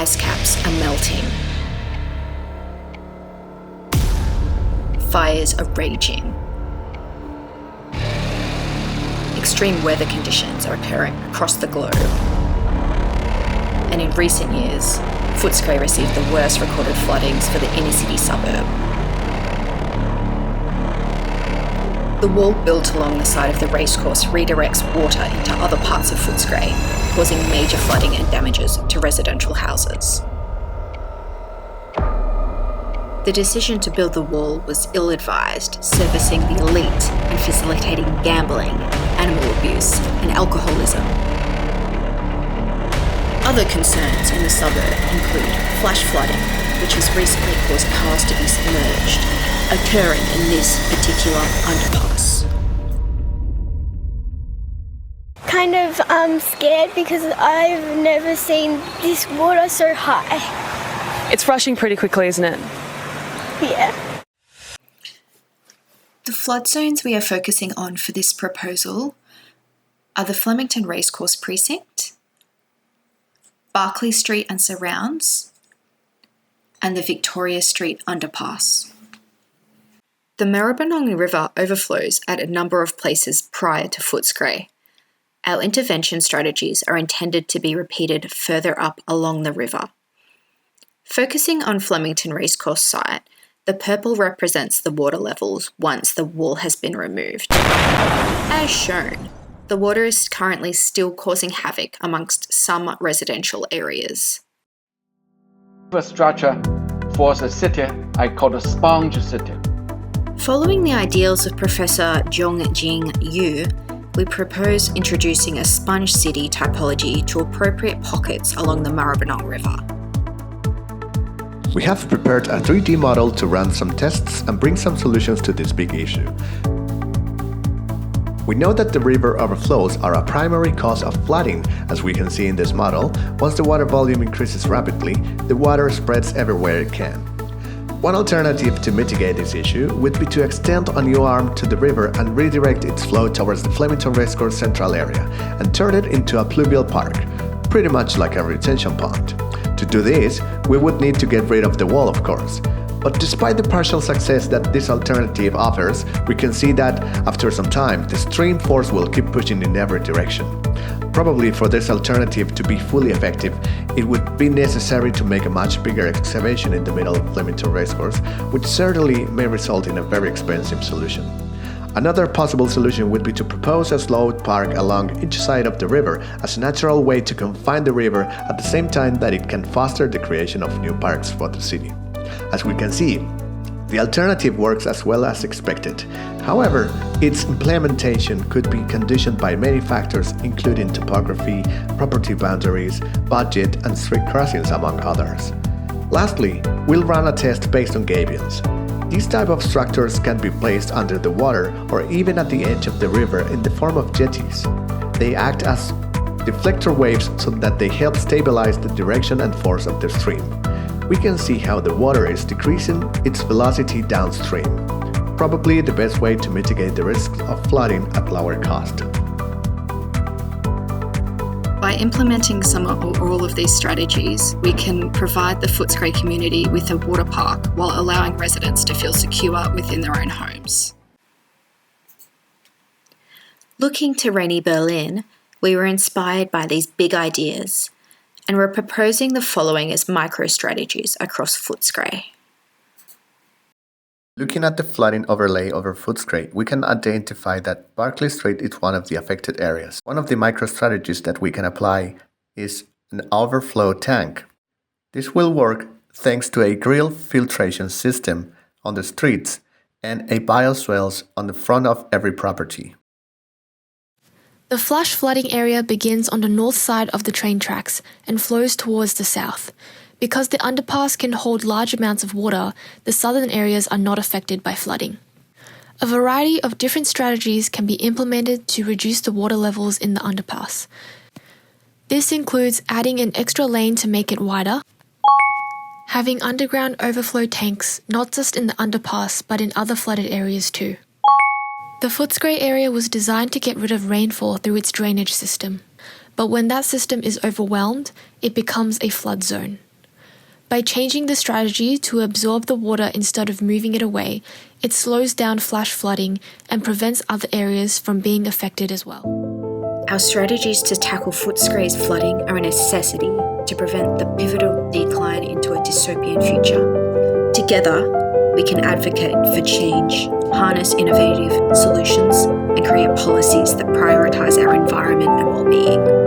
ice caps are melting. Fires are raging. Extreme weather conditions are occurring across the globe. And in recent years, Footscray received the worst recorded floodings for the inner city suburb. The wall built along the side of the racecourse redirects water into other parts of Footscray, causing major flooding and damages to residential houses. The decision to build the wall was ill-advised, servicing the elite and facilitating gambling, animal abuse, and alcoholism. Other concerns in the suburb include flash flooding, which has recently caused cars to be submerged, occurring in this particular underpass. Kind of scared because I've never seen this water so high. It's rushing pretty quickly, isn't it? Yeah. The flood zones we are focusing on for this proposal are the Flemington Racecourse Precinct, Barclay Street and surrounds, and the Victoria Street underpass. The Maribyrnong River overflows at a number of places prior to Footscray. Our intervention strategies are intended to be repeated further up along the river. Focusing on Flemington Racecourse site, the purple represents the water levels once the wall has been removed. As shown, the water is currently still causing havoc amongst some residential areas. Infrastructure for the city I call a sponge city. Following the ideals of Professor Zhongjing Yu, we propose introducing a sponge city typology to appropriate pockets along the Maribyrnong River. We have prepared a 3D model to run some tests and bring some solutions to this big issue. We know that the river overflows are a primary cause of flooding, as we can see in this model. Once the water volume increases rapidly, the water spreads everywhere it can. One alternative to mitigate this issue would be to extend a new arm to the river and redirect its flow towards the Flemington Racecourse central area and turn it into a pluvial park, pretty much like a retention pond. To do this, we would need to get rid of the wall, of course. But despite the partial success that this alternative offers, we can see that after some time, the stream force will keep pushing in every direction. Probably for this alternative to be fully effective, it would be necessary to make a much bigger excavation in the middle of Flemington Racecourse, which certainly may result in a very expensive solution. Another possible solution would be to propose a sloped park along each side of the river as a natural way to confine the river at the same time that it can foster the creation of new parks for the city. As we can see, the alternative works as well as expected. However, its implementation could be conditioned by many factors, including topography, property boundaries, budget, and street crossings, among others. Lastly, we'll run a test based on gabions. These type of structures can be placed under the water or even at the edge of the river in the form of jetties. They act as deflector waves so that they help stabilize the direction and force of the stream. We can see how the water is decreasing its velocity downstream, probably the best way to mitigate the risks of flooding at lower cost. By implementing some or all of these strategies, we can provide the Footscray community with a water park while allowing residents to feel secure within their own homes. Looking to rainy Berlin, we were inspired by these big ideas, and we're proposing the following as micro-strategies across Footscray. Looking at the flooding overlay over Footscray, we can identify that Barclay Street is one of the affected areas. One of the micro-strategies that we can apply is an overflow tank. This will work thanks to a grill filtration system on the streets and a bioswales on the front of every property. The flash flooding area begins on the north side of the train tracks and flows towards the south. Because the underpass can hold large amounts of water, the southern areas are not affected by flooding. A variety of different strategies can be implemented to reduce the water levels in the underpass. This includes adding an extra lane to make it wider, having underground overflow tanks not just in the underpass but in other flooded areas too. The Footscray area was designed to get rid of rainfall through its drainage system, but when that system is overwhelmed, it becomes a flood zone. By changing the strategy to absorb the water instead of moving it away, it slows down flash flooding and prevents other areas from being affected as well. Our strategies to tackle Footscray's flooding are a necessity to prevent the pivotal decline into a dystopian future. Together, we can advocate for change, harness innovative solutions, and create policies that prioritise our environment and well-being.